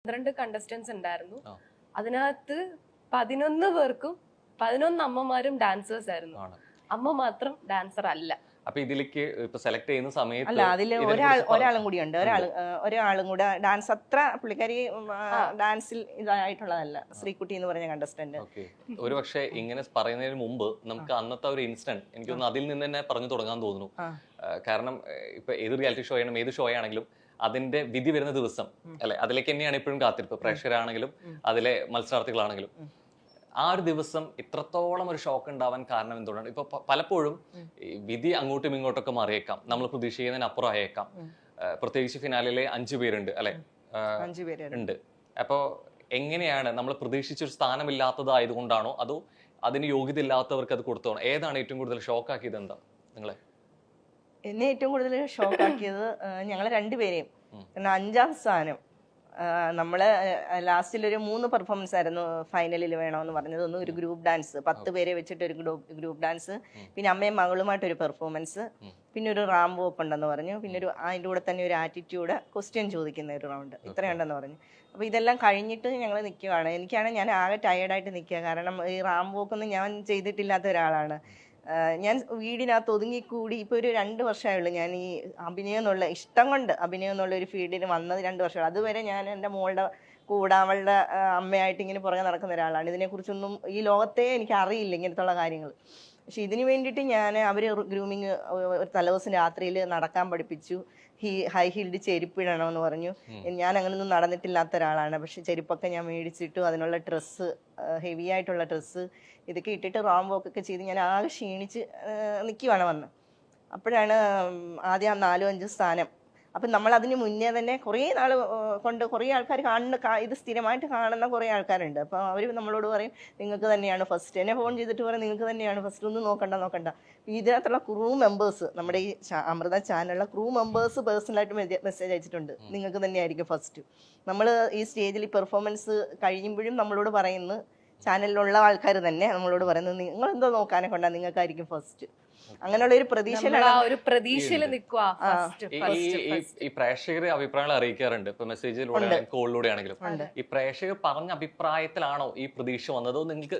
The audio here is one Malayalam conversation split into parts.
12 കണ്ടസ്റ്റൻസ് ഉണ്ടായിരുന്നു. അതിനകത്ത് 11 പേർക്കും 11 അമ്മമാരും ഡാൻസേഴ്സ് ആയിരുന്നു. അമ്മ മാത്രം ഡാൻസർ അല്ല. അപ്പൊ ഇതിലേക്ക് ഇപ്പൊ സെലക്ട് ചെയ്യുന്ന സമയത്ത് അല്ല, അതിൽ ഒരാളും കൂടി ഉണ്ട്. ഒരാളും കൂടെ ഡാൻസ് അത്ര പുള്ളിക്കാരി ഡാൻസിൽ ഇതായിട്ടുള്ളതല്ല, ശ്രീകുട്ടി എന്ന് പറഞ്ഞ കണ്ടസ്റ്റന്റ്. ഒരു പക്ഷേ ഇങ്ങനെ പറയുന്നതിന് മുമ്പ് നമുക്ക് അന്നത്തെ ഒരു ഇൻസിഡന്റ് എനിക്ക് തോന്നുന്നു അതിൽ നിന്ന് തന്നെ പറഞ്ഞു തുടങ്ങാൻ തോന്നുന്നു. കാരണം ഇപ്പൊ ഏത് റിയാലിറ്റി ഷോ ആണെങ്കിലും ഏത് ഷോ ആണെങ്കിലും അതിന്റെ വിധി വരുന്ന ദിവസം അല്ലെ, അതിലേക്ക് തന്നെയാണ് ഇപ്പോഴും കാത്തിരിപ്പ്. പ്രേക്ഷകരാണെങ്കിലും അതിലെ മത്സരാർത്ഥികളാണെങ്കിലും ആ ഒരു ദിവസം ഇത്രത്തോളം ഒരു ഷോക്ക് ഉണ്ടാവാൻ കാരണം എന്തുകൊണ്ടാണ്? ഇപ്പൊ പലപ്പോഴും വിധി അങ്ങോട്ടും ഇങ്ങോട്ടൊക്കെ മാറിയേക്കാം, നമ്മൾ പ്രതീക്ഷിക്കുന്നതിനപ്പുറം ആയേക്കാം. പ്രത്യേകിച്ച് ഫിനാലിലെ 5 പേരുണ്ട് അല്ലെ, 5 പേര് ഉണ്ട്. അപ്പോ എങ്ങനെയാണ് നമ്മൾ പ്രതീക്ഷിച്ചൊരു സ്ഥാനമില്ലാത്തതായതുകൊണ്ടാണോ അതോ അതിന് യോഗ്യത ഇല്ലാത്തവർക്ക് അത് കൊടുത്തോണോ? ഏതാണ് ഏറ്റവും കൂടുതൽ ഷോക്ക് ആക്കിയത്? എന്താ നിങ്ങളെ? എന്നെ ഏറ്റവും കൂടുതൽ ഷോക്ക് ആക്കിയത് ഞങ്ങളെ രണ്ടുപേരെയും. കാരണം 5ാം സ്ഥാനം നമ്മള് ലാസ്റ്റിലൊരു 3 പെർഫോമൻസ് ആയിരുന്നു ഫൈനലിൽ വേണമെന്ന് പറഞ്ഞത്. ഒന്ന് ഒരു ഗ്രൂപ്പ് ഡാൻസ്, 10 പേരെ വെച്ചിട്ട് ഒരു ഗ്രൂപ്പ് ഡാൻസ്, പിന്നെ അമ്മയും മകളുമായിട്ടൊരു പെർഫോമൻസ്, പിന്നെ ഒരു റാംബോ ഓപ്പ് ഉണ്ടെന്ന് പറഞ്ഞു, പിന്നെ അതിൻ്റെ കൂടെ തന്നെ ഒരു ആറ്റിറ്റ്യൂഡ് ക്വസ്റ്റ്യൻ ചോദിക്കുന്ന ഒരു റൗണ്ട്, ഇത്രയുണ്ടെന്ന് പറഞ്ഞു. അപ്പോൾ ഇതെല്ലാം കഴിഞ്ഞിട്ട് ഞങ്ങൾ നിൽക്കുവാണ്. ഞാൻ ആകെ ടയേർഡായിട്ട് നിൽക്കുക. കാരണം ഈ റാംബോ ഒക്കൊന്നും ഞാൻ ചെയ്തിട്ടില്ലാത്ത ഒരാളാണ്. ഞാൻ വീടിനകത്ത് ഒതുങ്ങിക്കൂടി ഇപ്പോൾ ഒരു 2 വർഷമായുള്ളൂ ഞാൻ ഈ അഭിനയം എന്നുള്ള ഇഷ്ടം കൊണ്ട് അഭിനയം എന്നുള്ള ഒരു ഫീൽഡിൽ വന്നത് 2 വർഷം. അതുവരെ ഞാൻ എൻ്റെ മോളുടെ കൂടെ അവളുടെ അമ്മയായിട്ട് ഇങ്ങനെ പുറകെ നടക്കുന്ന ഒരാളാണ്. ഇതിനെക്കുറിച്ചൊന്നും ഈ ലോകത്തെ എനിക്ക് അറിയില്ല ഇങ്ങനത്തുള്ള കാര്യങ്ങൾ. പക്ഷെ ഇതിനു വേണ്ടിയിട്ട് അവർ ഗ്രൂമിങ് ഒരു തലേദിവസം രാത്രിയിൽ നടക്കാൻ പഠിപ്പിച്ചു. ഹൈ ഹീൽഡ് ചെരുപ്പിടണമെന്ന് പറഞ്ഞു. ഞാൻ അങ്ങനെയൊന്നും നടന്നിട്ടില്ലാത്ത ഒരാളാണ്. പക്ഷെ ചെരുപ്പൊക്കെ ഞാൻ മേടിച്ചിട്ടു, അതിനുള്ള ഡ്രസ്സ്, ഹെവി ആയിട്ടുള്ള ഡ്രസ്സ് ഇതൊക്കെ ഇട്ടിട്ട് റാം വോക്കൊക്കെ ചെയ്ത് ഞാൻ ആകെ ക്ഷീണിച്ച് നിൽക്കുവാണ് വന്ന്. അപ്പോഴാണ് ആദ്യം 4-5 സ്ഥാനം. അപ്പം നമ്മൾ അതിന് മുന്നേ തന്നെ കുറേ നാൾ കൊണ്ട് കുറേ ആൾക്കാർ ഇത് സ്ഥിരമായിട്ട് കാണുന്ന കുറേ ആൾക്കാരുണ്ട്. അപ്പോൾ അവർ നമ്മളോട് പറയും നിങ്ങൾക്ക് തന്നെയാണ് ഫസ്റ്റ്. എന്നെ ഫോൺ ചെയ്തിട്ട് പറയും നിങ്ങൾക്ക് തന്നെയാണ് ഫസ്റ്റ്, ഒന്നും നോക്കണ്ട. ഇതിനകത്തുള്ള ക്രൂ മെമ്പേഴ്സ്, നമ്മുടെ ഈ അമൃത ചാനലിലെ ക്രൂ മെമ്പേഴ്സ് പേഴ്സണലായിട്ട് മെസ്സേജ് അയച്ചിട്ടുണ്ട് നിങ്ങൾക്ക് തന്നെയായിരിക്കും ഫസ്റ്റ്. നമ്മൾ ഈ സ്റ്റേജിൽ പെർഫോമൻസ് കഴിയുമ്പോഴും നമ്മളോട് പറയുന്നു, ചാനലിലുള്ള ആൾക്കാർ തന്നെ നമ്മളോട് പറയുന്നത് നിങ്ങളെന്തോ നോക്കാനെ കൊണ്ടാ നിങ്ങൾക്കായിരിക്കും ഫസ്റ്റ്. അങ്ങനെയുള്ള ഒരു പ്രതീക്ഷയിൽ നിൽക്കുക. ഈ പ്രേക്ഷകർ അഭിപ്രായങ്ങൾ അറിയിക്കാറുണ്ട്, ഇപ്പൊ മെസ്സേജിലൂടെ കോളിലൂടെ ആണെങ്കിലും. ഈ പ്രേക്ഷകർ പറഞ്ഞ അഭിപ്രായത്തിലാണോ ഈ പ്രതീക്ഷ വന്നതോ നിങ്ങൾക്ക്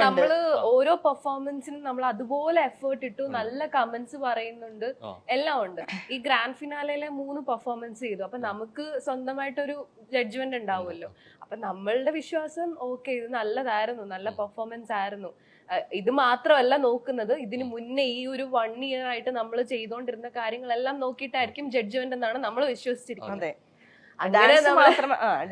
നമ്മള് ഓരോ പെർഫോമൻസിനും നമ്മൾ അതുപോലെ എഫേർട്ട് ഇട്ടു, നല്ല കമന്റ്സ് പറയുന്നുണ്ട്, എല്ലാം ഉണ്ട്. ഈ ഗ്രാൻഡ് ഫിനാലയിലെ 3 പെർഫോമൻസ് ചെയ്തു. അപ്പൊ നമുക്ക് സ്വന്തമായിട്ടൊരു ജഡ്ജ്മെന്റ് ഉണ്ടാവുമല്ലോ. അപ്പൊ നമ്മളുടെ വിശ്വാസം ഓക്കെ, ഇത് നല്ലതായിരുന്നു, നല്ല പെർഫോമൻസ് ആയിരുന്നു. ഇത് മാത്രമല്ല നോക്കുന്നത്, ഇതിന് മുന്നേ ഈ ഒരു 1 ഇയർ ആയിട്ട് നമ്മൾ ചെയ്തുകൊണ്ടിരുന്ന കാര്യങ്ങളെല്ലാം നോക്കിയിട്ടായിരിക്കും ജഡ്ജ്മെന്റ് എന്നാണ് നമ്മൾ വിശ്വസിച്ചിരിക്കുന്നത്.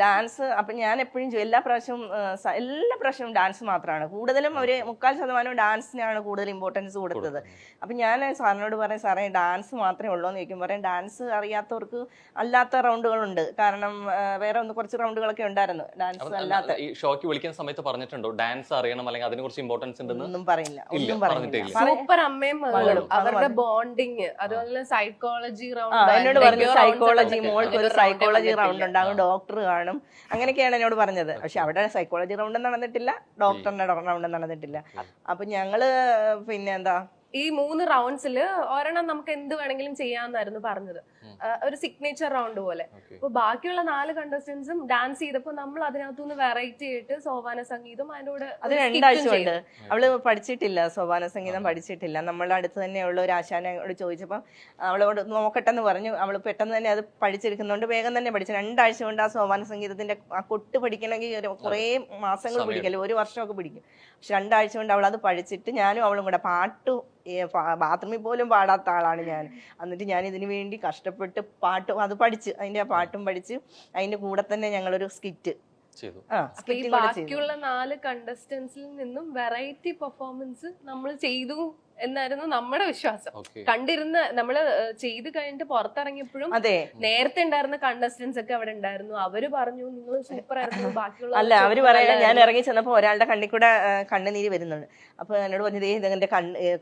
ഡാൻസ് അപ്പൊ ഞാൻ എപ്പോഴും എല്ലാ പ്രാവശ്യവും ഡാൻസ് മാത്രമാണ് കൂടുതലും. ഒരു 3/4% ഡാൻസിനാണ് കൂടുതൽ ഇമ്പോർട്ടൻസ് കൊടുത്തത്. അപ്പൊ ഞാൻ സാറിനോട് പറയും, സാറേ ഡാൻസ് മാത്രമേ ഉള്ളൂ എന്ന് ചോദിക്കും. പറയാം ഡാൻസ് അറിയാത്തവർക്ക് അല്ലാത്ത റൗണ്ടുകളുണ്ട്. കാരണം വേറെ കുറച്ച് റൗണ്ടുകളൊക്കെ ഉണ്ടായിരുന്നു ഡാൻസ് അല്ലാത്ത. ഷോക്ക് വിളിക്കുന്ന സമയത്ത് പറഞ്ഞിട്ടുണ്ടോ ഡാൻസ് അറിയണം അല്ലെങ്കിൽ അതിനെ കുറിച്ച് ഇമ്പോർട്ടൻസ് ഉണ്ടെന്ന്? ഒന്നും പറയില്ല. സൂപ്പർ അമ്മയും മകളും അവരുടെ ബോണ്ടിങ്, അതുപോലെ സൈക്കോളജി റൗണ്ട്. എന്നോട് പറഞ്ഞു സൈക്കോളജി, മോൾക്ക് ഒരു സൈക്കോളജി റൗണ്ട് ഉണ്ടാകും, ഡോക്ടർ കാണും, അങ്ങനെയൊക്കെയാണ് എന്നോട് പറഞ്ഞത്. പക്ഷെ അവിടെ സൈക്കോളജി റൗണ്ട് നടന്നിട്ടില്ല, ഡോക്ടറിന്റെ റൗണ്ട് നടന്നിട്ടില്ല. അപ്പൊ ഞങ്ങള് പിന്നെ എന്താ ഈ 3 റൗണ്ട്സിൽ ഒരെണ്ണം നമുക്ക് എന്ത് വേണമെങ്കിലും ചെയ്യാമെന്നായിരുന്നു പറഞ്ഞത്, ഒരു സിഗ്നേച്ചർ റൗണ്ട് പോലെ. അപ്പൊ ബാക്കിയുള്ള 4 കണ്ടസ്റ്റൻസും ഡാൻസ് ചെയ്തപ്പോ നമ്മൾ അതിനകത്തുനിന്ന് വെറൈറ്റി ആയിട്ട് സോപാന സംഗീതം അതിന്റെ കൂടെ. അത് 2 ആഴ്ച കൊണ്ട് അവള് പഠിച്ചിട്ടില്ല, സോപാന സംഗീതം പഠിച്ചിട്ടില്ല. നമ്മളുടെ അടുത്ത് തന്നെയുള്ള ഒരു ആശാനോട് ചോദിച്ചപ്പോൾ അവളോട് നോക്കട്ടെന്ന് പറഞ്ഞു. അവള് പെട്ടെന്ന് തന്നെ അത് പഠിച്ചെടുക്കുന്നതുകൊണ്ട് വേഗം തന്നെ പഠിച്ചു. 2 ആഴ്ച കൊണ്ട് ആ സോപാന സംഗീതത്തിന്റെ ആ കൊട്ട് പഠിക്കണമെങ്കിൽ കുറേ മാസങ്ങൾ പിടിക്കല്ലോ, 1 വർഷമൊക്കെ പിടിക്കും. പക്ഷെ 2 ആഴ്ച കൊണ്ട് അവളത് പഠിച്ചിട്ട് ഞാനും അവളും കൂടെ ബാത്റൂമിൽ പോലും പാടാത്ത ആളാണ് ഞാൻ. എന്നിട്ട് ഞാൻ ഇതിനു വേണ്ടി കഷ്ടപ്പെട്ട് അത് പഠിച്ച് അതിന്റെ പാട്ടും പഠിച്ച് അതിന്റെ കൂടെ തന്നെ ഞങ്ങളൊരു സ്കിറ്റ്. ബാക്കിയുള്ള 4 കണ്ടസ്റ്റൻസിൽ നിന്നും വെറൈറ്റി പെർഫോമൻസ് നമ്മൾ ചെയ്തു എന്നായിരുന്നു നമ്മുടെ വിശ്വാസം. കണ്ടിരുന്ന നമ്മള് ചെയ്ത് കഴിഞ്ഞിട്ട് പുറത്തിറങ്ങിയപ്പോഴും നേരത്തെ ഉണ്ടായിരുന്ന കണ്ടസ്റ്റൻസ് ഒക്കെ അവിടെ ഉണ്ടായിരുന്നു. അവര് പറഞ്ഞു നിങ്ങൾ സൂപ്പർ ആയിരുന്നു. ബാക്കിയുള്ള അവര് പറയാ, ഞാൻ ഇറങ്ങി ചെന്നപ്പോ ഒരാളുടെ കണ്ണിൽ കൂടെ കണ്ണുനീര് വരുന്നുണ്ട്. അപ്പൊ എന്നോട് പറഞ്ഞത് ഇതെന്റെ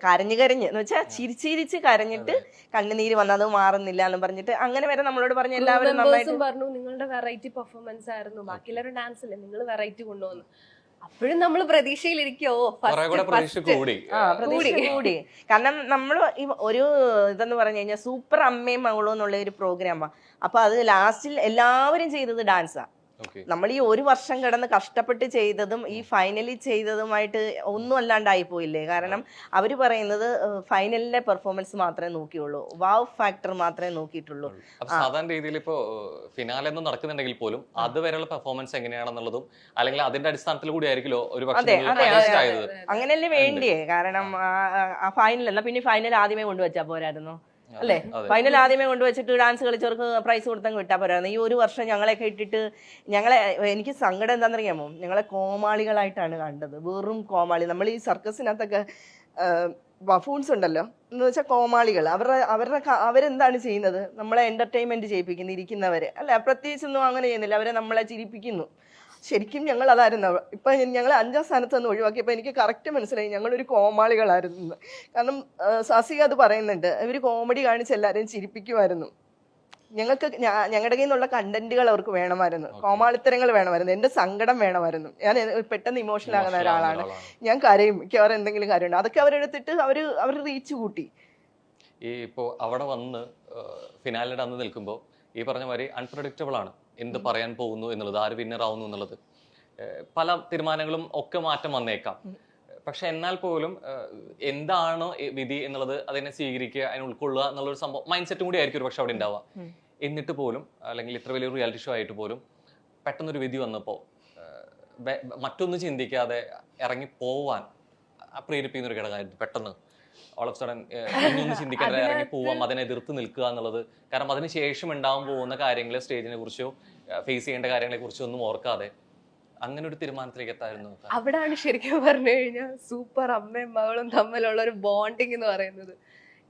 കരഞ്ഞ് എന്ന് വെച്ചാൽ ചിരിച്ചിരിച്ച് കരഞ്ഞിട്ട് കണ്ണുനീര് വന്നത് മാറുന്നില്ല എന്ന് പറഞ്ഞിട്ട് അങ്ങനെ വരെ നമ്മളോട് പറഞ്ഞു. എല്ലാവരും പറഞ്ഞു നിങ്ങളുടെ വെറൈറ്റി പെർഫോമൻസ് ആയിരുന്നു, ബാക്കിയുള്ളവരുടെ ഡാൻസ് അല്ലേ, നിങ്ങൾ വെറൈറ്റി കൊണ്ടുവന്നു. അപ്പോഴും നമ്മൾ പ്രതീക്ഷയിലിരിക്കോ കുറെ കൂടെ പ്രതീക്ഷ കൂടി. പ്രതീക്ഷ കൂടി. കാരണം നമ്മൾ ഈ ഒരു ഇതെന്ന് പറഞ്ഞു കഴിഞ്ഞാൽ സൂപ്പർ അമ്മയും മകളും എന്നുള്ള ഒരു പ്രോഗ്രാമാണ്. അപ്പൊ അത് ലാസ്റ്റിൽ എല്ലാവരും ചെയ്തത് ഡാൻസാ. നമ്മൾ ഈ ഒരു വർഷം കിടന്ന് കഷ്ടപ്പെട്ട് ചെയ്തതും ഈ ഫൈനലി ചെയ്തതുമായിട്ട് ഒന്നും അല്ലാണ്ടായി പോയില്ലേ. കാരണം അവര് പറയുന്നത് ഫൈനലിലെ പെർഫോമൻസ് മാത്രമേ നോക്കിയുള്ളൂ, വാവ് ഫാക്ടർ മാത്രമേ നോക്കിയിട്ടുള്ളൂ. സാധാരണ രീതിയിൽ ഇപ്പോ ഫിനാലെ ഒന്നും നടക്കുന്നുണ്ടെങ്കിൽ പോലും അതുവരെയുള്ള പെർഫോമൻസ് എങ്ങനെയാണെന്നുള്ളതും അല്ലെങ്കിൽ അതിന്റെ അടിസ്ഥാനത്തിൽ കൂടി ആയിരിക്കുമല്ലോ ഒരു അങ്ങനെയല്ലേ വേണ്ടിയേ. കാരണം ആ ഫൈനൽ എന്നാ പിന്നെ ഫൈനൽ ആദ്യമേ കൊണ്ടുവച്ചാ പോരായിരുന്നു അല്ലേ? ഫൈനൽ ആദ്യമേ കൊണ്ടുവച്ചിട്ട് ഡാൻസ് കളിച്ചവർക്ക് പ്രൈസ് കൊടുത്തങ്ങ് വിട്ടാൽ പോരായിരുന്നു. ഈ ഒരു വർഷം ഞങ്ങളെയൊക്കെ ഇട്ടിട്ട് എനിക്ക് സങ്കടം എന്താണെന്നറിയാമോ, ഞങ്ങളെ കോമാളികളായിട്ടാണ് കണ്ടത്. വെറും കോമാളി. നമ്മൾ ഈ സർക്കസിനകത്തൊക്കെ ബഫൂൺസ് ഉണ്ടല്ലോ എന്ന് വെച്ചാൽ കോമാളികൾ. അവരെന്താണ് ചെയ്യുന്നത്? നമ്മളെ എന്റർടൈൻമെന്റ് ചെയ്യിപ്പിക്കുന്നു, ഇരിക്കുന്നവരെ അല്ല, പ്രത്യേകിച്ചൊന്നും അങ്ങനെ ചെയ്യുന്നില്ല. അവരെ നമ്മളെ ചിരിപ്പിക്കുന്നു. ശരിക്കും ഞങ്ങൾ അതായിരുന്നു. ഇപ്പൊ ഞങ്ങൾ 5ാം സ്ഥാനത്ത് നിന്ന് ഒഴിവാക്കിയപ്പോൾ എനിക്ക് കറക്റ്റ് മനസ്സിലായി ഞങ്ങളൊരു കോമാളികളായിരുന്നു. കാരണം സാസിക അത് പറയുന്നുണ്ട്, ഇവർ കോമഡി കാണിച്ച് എല്ലാവരെയും ചിരിപ്പിക്കുമായിരുന്നു. ഞങ്ങൾക്ക് ഞങ്ങളുടെ കയ്യിൽ നിന്നുള്ള കണ്ടന്റുകൾ അവർക്ക് വേണമായിരുന്നു, കോമാളിത്തരങ്ങൾ വേണമായിരുന്നു, എന്റെ സങ്കടം വേണമായിരുന്നു. ഞാൻ പെട്ടെന്ന് ഇമോഷണൽ ആകുന്ന ഒരാളാണ്, ഞാൻ കരയും, എനിക്ക് അവർ എന്തെങ്കിലും കാര്യമുണ്ട്, അതൊക്കെ അവരെടുത്തിട്ട് അവർ റീച്ച് കൂട്ടി. ഈ ഇപ്പോ അവിടെ വന്ന് ഫിനാലിന്റെ അന്ന് നിൽക്കുമ്പോൾ ഈ പറഞ്ഞ മാതിരി അൺപ്രഡിക്റ്റബിൾ ആണ് എന്ത് പറയാൻ പോകുന്നു എന്നുള്ളത്, ആര് വിന്നർ ആവുന്നു എന്നുള്ളത്. പല തീരുമാനങ്ങളും ഒക്കെ മാറ്റം വന്നേക്കാം. പക്ഷെ എന്നാൽ പോലും എന്താണ് വിധി എന്നുള്ളത് അതിനെ സ്വീകരിക്കുക, അതിനെ ഉൾക്കൊള്ളുക എന്നുള്ളൊരു സംഭവം മൈൻഡ് സെറ്റും കൂടി ആയിരിക്കും ഒരു പക്ഷെ അവിടെ ഉണ്ടാവുക. എന്നിട്ട് പോലും അല്ലെങ്കിൽ ഇത്ര വലിയൊരു റിയാലിറ്റി ഷോ ആയിട്ട് പോലും പെട്ടെന്നൊരു വിധി വന്നപ്പോൾ മറ്റൊന്നും ചിന്തിക്കാതെ ഇറങ്ങി പോവാൻ പ്രേരിപ്പിക്കുന്ന ഒരു ഘടകമായിരുന്നു. പെട്ടെന്ന് ഓൾ ഓഫ് സഡൻ ഒന്നും ചിന്തിക്കാതെ ഇറങ്ങി പോവാം, അതിനെ എതിർത്ത് നിൽക്കുക എന്നുള്ളത്. കാരണം അതിന് ശേഷം ഉണ്ടാവാൻ പോകുന്ന കാര്യങ്ങൾ, സ്റ്റേജിനെ കുറിച്ചോ ഫേസ് ചെയ്യേണ്ട കാര്യങ്ങളെ കുറിച്ചോ ഒന്നും ഓർക്കാതെ അങ്ങനെ ഒരു തീരുമാനത്തിലേക്ക് എത്തായിരുന്നു. അവിടാണ് ശരിക്കും പറഞ്ഞു കഴിഞ്ഞാൽ സൂപ്പർ അമ്മയും മകളും തമ്മിലുള്ള ഒരു ബോണ്ടിങ് എന്ന് പറയുന്നത്.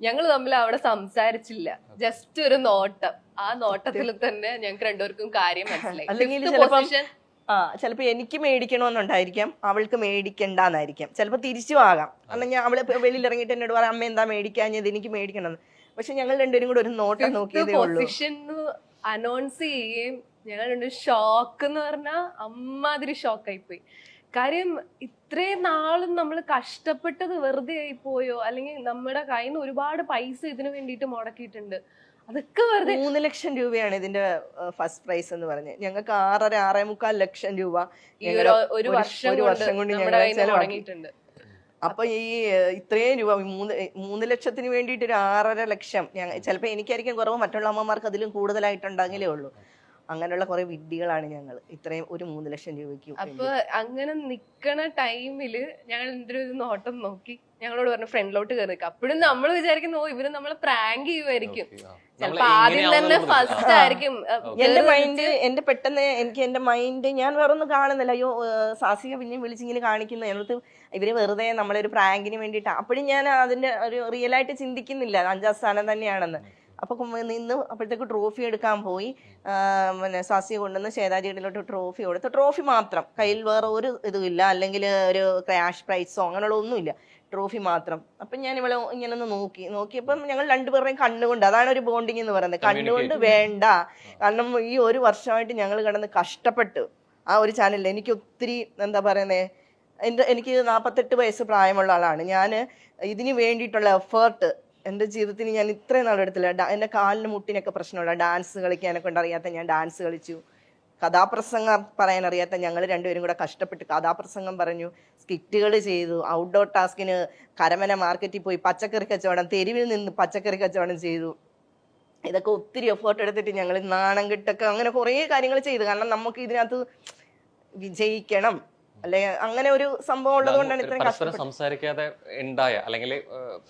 ഞങ്ങൾ തമ്മിൽ അവിടെ സംസാരിച്ചില്ല, ജസ്റ്റ് ഒരു നോട്ടം. ആ നോട്ടത്തിൽ തന്നെ ഞങ്ങൾക്ക് രണ്ടുപേർക്കും കാര്യം മനസ്സിലായി. ചിലപ്പോ എനിക്ക് മേടിക്കണമെന്നുണ്ടായിരിക്കാം, അവൾക്ക് മേടിക്കണ്ടെന്നായിരിക്കാം, ചിലപ്പോ തിരിച്ചു ആകാം. അല്ലെങ്കിൽ അവള് വെളിയിൽ ഇറങ്ങിയിട്ട് എന്നോട് പറയാം അമ്മ എന്താ മേടിക്കാഞ്ഞത്, എനിക്ക് മേടിക്കണം. പക്ഷെ ഞങ്ങൾ രണ്ടുപേരും കൂടെ ഒരു നോട്ടം നോക്കിയതേ ഉള്ളൂ. അനൗൺസ് ചെയ്യുകയും ഞങ്ങൾ രണ്ടും ഷോക്ക് എന്ന് പറഞ്ഞാൽ അമ്മാതിരി ഷോക്കായിപ്പോയി. കാര്യം ഇത്രയും നാളും നമ്മൾ കഷ്ടപ്പെട്ടത് വെറുതെ ആയി പോയോ, അല്ലെങ്കിൽ നമ്മുടെ കയ്യിൽ നിന്ന് ഒരുപാട് പൈസ ഇതിനു വേണ്ടിയിട്ട് മുടക്കിയിട്ടുണ്ട്, അതൊക്കെ വെറുതെ. 3 ലക്ഷം രൂപയാണ് ഇതിന്റെ ഫസ്റ്റ് പ്രൈസ് എന്ന് പറഞ്ഞ്. ഞങ്ങൾക്ക് 6.5 ലക്ഷം രൂപ ഒരു വർഷം കൊണ്ട് ഞങ്ങൾ. അപ്പൊ ഈ ഇത്രയും രൂപ 3 ലക്ഷത്തിന് വേണ്ടിയിട്ട് ഒരു 6.5 ലക്ഷം ചിലപ്പോ എനിക്കായിരിക്കും കുറവ്, മറ്റുള്ള അമ്മമാർക്ക് അതിലും കൂടുതലായിട്ടുണ്ടെങ്കിലേ ഉള്ളൂ. അങ്ങനെയുള്ള കുറെ വിഡ്ഢികളാണ് ഞങ്ങൾ ഇത്രയും ഒരു 3 ലക്ഷം രൂപയ്ക്ക്. അപ്പൊ അങ്ങനെ നിക്കണ ടൈമില് ഞങ്ങൾ എന്തൊരു നോട്ടം നോക്കി ഞങ്ങളോട് പറഞ്ഞു ഫ്രണ്ടിലോട്ട് കയറി നിൽക്കാം. അപ്പോഴും നമ്മൾ വിചാരിക്കുന്നു ഇവര് നമ്മളെ പ്രാങ്ക് ചെയ്യുമായിരിക്കും, ചിലപ്പോ ആദ്യം തന്നെ ഫസ്റ്റ് ആയിരിക്കും. എന്റെ മൈൻഡ് എന്റെ മൈൻഡ് ഞാൻ വേറെ ഒന്നും കാണുന്നില്ല. അയ്യോ സാസിക പിന്നെ വിളിച്ചിങ്ങനെ കാണിക്കുന്നു, അതിനകത്ത് ഇവര് വെറുതെ നമ്മളൊരു പ്രാങ്കിന് വേണ്ടിയിട്ട്. അപ്പോഴും ഞാൻ അതിന്റെ ഒരു റിയൽ ആയിട്ട് ചിന്തിക്കുന്നില്ല 5ാം സ്ഥാനം തന്നെയാണെന്ന്. അപ്പൊ നിന്ന് അപ്പോഴത്തേക്ക് ട്രോഫി എടുക്കാൻ പോയി. പിന്നെ സാസിയെ കൊണ്ടുവന്ന് ശ്വേതാജിയിലോട്ട് ട്രോഫി കൊടുത്ത്, ട്രോഫി മാത്രം, കയ്യിൽ വേറെ ഒരു ഇതും ഇല്ല, അല്ലെങ്കിൽ ഒരു ക്യാഷ് പ്രൈസോ അങ്ങനെയുള്ള ഒന്നുമില്ല, ട്രോഫി മാത്രം. അപ്പൊ ഞാൻ ഇവളെ ഇങ്ങനെ ഒന്ന് നോക്കിയപ്പം ഞങ്ങൾ രണ്ടുപേരുടെയും കണ്ണുകൊണ്ട്, അതാണ് ഒരു ബോണ്ടിങ് എന്ന് പറയുന്നത്. കണ്ണുകൊണ്ട് വേണ്ട, കാരണം ഈ ഒരു വർഷമായിട്ട് ഞങ്ങൾ കിടന്ന് കഷ്ടപ്പെട്ടു ആ ഒരു ചാനലിൽ. എനിക്ക് ഒത്തിരി എന്താ പറയുന്നേ, എനിക്ക് 48 വയസ്സ് പ്രായമുള്ള ആളാണ് ഞാൻ. ഇതിന് വേണ്ടിയിട്ടുള്ള എഫേർട്ട് എൻ്റെ ജീവിതത്തിന് ഞാൻ ഇത്രയും നാളെടുത്തില്ല. എൻ്റെ കാലിന് മുട്ടിനൊക്കെ പ്രശ്നമുള്ള, ഡാൻസ് കളിക്കാനൊക്കെ കൊണ്ടറിയാത്ത ഞാൻ ഡാൻസ് കളിച്ചു. കഥാപ്രസംഗം പറയാനറിയാത്ത ഞങ്ങൾ രണ്ടുപേരും കൂടെ കഷ്ടപ്പെട്ട് കഥാപ്രസംഗം പറഞ്ഞു, സ്കിറ്റുകൾ ചെയ്തു, ഔട്ട്ഡോർ ടാസ്കിന് കരമന മാർക്കറ്റിൽ പോയി പച്ചക്കറി കച്ചവടം, തെരുവിൽ നിന്ന് പച്ചക്കറി കച്ചവടം ചെയ്തു. ഇതൊക്കെ ഒത്തിരി എഫേർട്ട് എടുത്തിട്ട് ഞങ്ങൾ നാണം കെട്ടൊക്കെ അങ്ങനെ കുറേ കാര്യങ്ങൾ ചെയ്തു. കാരണം നമുക്ക് ഇതിനകത്ത് വിജയിക്കണം, അല്ലെ അങ്ങനെ ഒരു സംഭവം ഉള്ളത് കൊണ്ടാണ് ഇത്രയും പരസ്പരം സംസാരിക്കാതെ ഉണ്ടായ, അല്ലെങ്കിൽ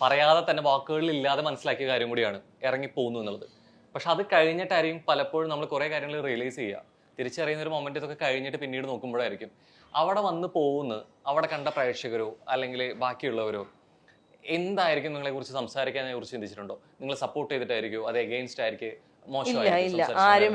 പറയാതെ തന്നെ വാക്കുകളിൽ ഇല്ലാതെ മനസ്സിലാക്കിയ കാര്യം കൂടിയാണ് ഇറങ്ങി പോകുന്നു എന്നുള്ളത്. പക്ഷെ അത് കഴിഞ്ഞിട്ടായിരിക്കും പലപ്പോഴും നമ്മൾ കുറെ കാര്യങ്ങൾ റിയലൈസ് ചെയ്യുക, തിരിച്ചറിയുന്ന ഒരു മൊമെന്റ് ഇതൊക്കെ കഴിഞ്ഞിട്ട് പിന്നീട് നോക്കുമ്പോഴായിരിക്കും അവിടെ വന്ന് പോകുന്ന, അവിടെ കണ്ട പ്രേക്ഷകരോ അല്ലെങ്കിൽ ബാക്കിയുള്ളവരോ എന്തായിരിക്കും നിങ്ങളെ കുറിച്ച് സംസാരിക്കാനെ കുറിച്ച് ചിന്തിച്ചിട്ടുണ്ടോ? നിങ്ങൾ സപ്പോർട്ട് ചെയ്തിട്ടായിരിക്കോ, അത് എഗെയിൻസ്റ്റ് ആയിരിക്കും? ആരും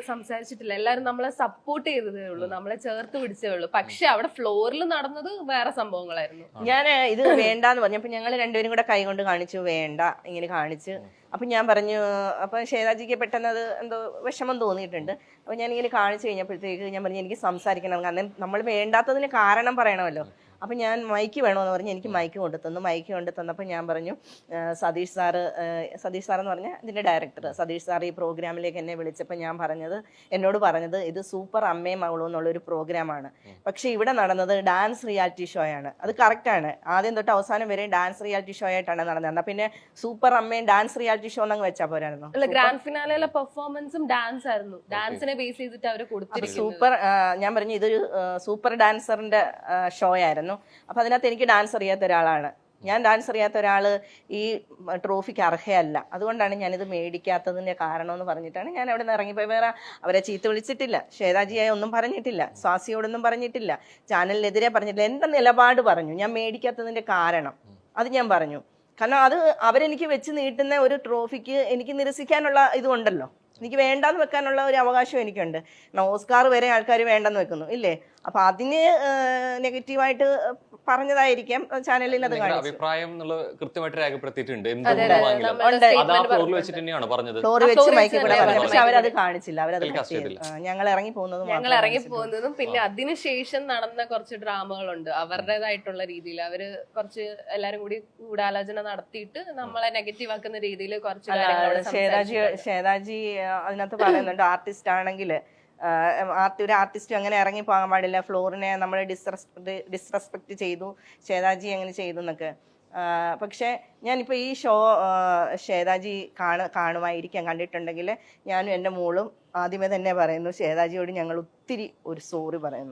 സംസാരിച്ചിട്ടില്ല, എല്ലാരും നമ്മളെ സപ്പോർട്ട് ചെയ്തതേ ഉള്ളൂ, നമ്മളെ ചേർത്ത് പിടിച്ചേ ഉള്ളൂ. പക്ഷെ അവിടെ ഫ്ലോറിൽ നടന്നത് വേറെ സംഭവങ്ങളായിരുന്നു. ഞാൻ ഇത് വേണ്ടാന്ന് പറഞ്ഞപ്പോ ഞങ്ങൾ രണ്ടുപേരും കൂടെ കൈ കൊണ്ട് കാണിച്ചു, വേണ്ട ഇങ്ങനെ കാണിച്ച് അപ്പം ഞാൻ പറഞ്ഞു, അപ്പം ശ്വേതാജിക്ക് പെട്ടെന്ന് അത് എന്തോ വിഷമം തോന്നിയിട്ടുണ്ട്. അപ്പം ഞാനിങ്ങനെ കാണിച്ചു കഴിഞ്ഞപ്പോഴത്തേക്ക് ഞാൻ പറഞ്ഞു എനിക്ക് സംസാരിക്കണം, കാരണം നമ്മൾ വേണ്ടാത്തതിന് കാരണം പറയണമല്ലോ. അപ്പം ഞാൻ മൈക്ക് വേണമെന്ന് പറഞ്ഞ് എനിക്ക് മൈക്ക് കൊണ്ടു തന്നപ്പോൾ ഞാൻ പറഞ്ഞു സതീഷ് സാറെന്ന് പറഞ്ഞാൽ ഇതിൻ്റെ ഡയറക്ടർ സതീഷ് സാർ ഈ പ്രോഗ്രാമിലേക്ക് എന്നെ വിളിച്ചപ്പോൾ എന്നോട് പറഞ്ഞത് ഇത് സൂപ്പർ അമ്മയും മകളും എന്നുള്ളൊരു പ്രോഗ്രാമാണ്, പക്ഷേ ഇവിടെ നടന്നത് ഡാൻസ് റിയാലിറ്റി ഷോ ആണ്. അത് കറക്റ്റാണ്, ആദ്യം തൊട്ട് അവസാനം വരെ ഡാൻസ് റിയാലിറ്റി ഷോ ആയിട്ടാണ് നടന്നത്. എന്നാൽ പിന്നെ സൂപ്പർ അമ്മയും ഡാൻസ് റിയാലിറ്റി ഷോ എന്നങ്ങ് വെച്ചാൽ പോരായിരുന്നു. അല്ല, ഗ്രാൻഡ് ഫിനാലയിലെ പെർഫോമൻസും ഡാൻസ് ആയിരുന്നു, ഡാൻസിനെ ബേസ് ചെയ്തിട്ട് അവർ കൊടുത്തിരിക്കുന്നത്. സൂപ്പർ, ഞാൻ പറഞ്ഞു ഇതൊരു സൂപ്പർ ഡാൻസറിന്റെ ഷോ ആയിരുന്നു. അപ്പൊ അതിനകത്ത് എനിക്ക് ഡാൻസ് അറിയാത്ത ഒരാളാണ്, ഞാൻ ഡാൻസ് അറിയാത്ത ഒരാള് ഈ ട്രോഫിക്ക് അർഹയല്ല, അതുകൊണ്ടാണ് ഞാനിത് മേടിക്കാത്തതിന്റെ കാരണം എന്ന് പറഞ്ഞിട്ടാണ് ഞാൻ അവിടെ നിന്ന് ഇറങ്ങിപ്പോയി. വേറെ അവരെ ചീത്ത വിളിച്ചിട്ടില്ല, ശ്വേതാജിയായി ഒന്നും പറഞ്ഞിട്ടില്ല, സ്വാസിയോടൊന്നും പറഞ്ഞിട്ടില്ല, ചാനലിനെതിരെ പറഞ്ഞിട്ടില്ല. എന്റെ നിലപാട് പറഞ്ഞു, ഞാൻ മേടിക്കാത്തതിന്റെ കാരണം അത് ഞാൻ പറഞ്ഞു. കാരണം അത് അവരെനിക്ക് വെച്ച് നീട്ടുന്ന ഒരു ട്രോഫിക്ക് എനിക്ക് നിരസിക്കാനുള്ള ഇതുണ്ടല്ലോ, എനിക്ക് വേണ്ടാന്ന് വെക്കാനുള്ള ഒരു അവകാശം എനിക്കുണ്ട്. ഓസ്കാർ വരെ ആൾക്കാർ വേണ്ടെന്ന് വെക്കുന്നു ഇല്ലേ, അപ്പൊ അതിന് നെഗറ്റീവായിട്ട് പറഞ്ഞതായിരിക്കാം ചാനലിൽ അത് അഭിപ്രായം കൃത്യമായിട്ട് രേഖപ്പെടുത്തിയിട്ടുണ്ട്. ഫ്ലോർ വെച്ച് മൈക്കിൽ കൂടെ പറഞ്ഞു, പക്ഷെ അവരത് കാണിച്ചില്ല, അവരത് ഞങ്ങൾ ഇറങ്ങി പോകുന്നതും പിന്നെ അതിനുശേഷം നടന്ന കുറച്ച് ഡ്രാമകളുണ്ട് അവരുടേതായിട്ടുള്ള രീതിയിൽ. അവര് കുറച്ച് എല്ലാരും കൂടി ഗൂഢാലോചന നടത്തിയിട്ട് നമ്മളെ നെഗറ്റീവ് ആക്കുന്ന രീതിയിൽ കുറച്ച് ശ്വേതാജി അതിനകത്ത് പറയുന്നുണ്ട്, ആർട്ടിസ്റ്റ് ആണെങ്കിൽ ഒരു ആർട്ടിസ്റ്റ് അങ്ങനെ ഇറങ്ങി പോകാൻ പാടില്ല, ഫ്ലോറിനെ നമ്മൾ ഡിസ്റെസ്പെക്ട് ചെയ്തു, ശ്വേതാജി അങ്ങനെ ചെയ്തു എന്നൊക്കെ. പക്ഷെ ഞാനിപ്പോൾ ഈ ഷോ ശ്വേതാജി കാണുമായിരിക്കാം, കണ്ടിട്ടുണ്ടെങ്കിൽ ഞാനും എൻ്റെ മോളും ആദ്യമേ തന്നെ പറയുന്നു ശ്വേതാജിയോട് ഞങ്ങൾ ഒത്തിരി ഒരു സോറി പറയുന്നു.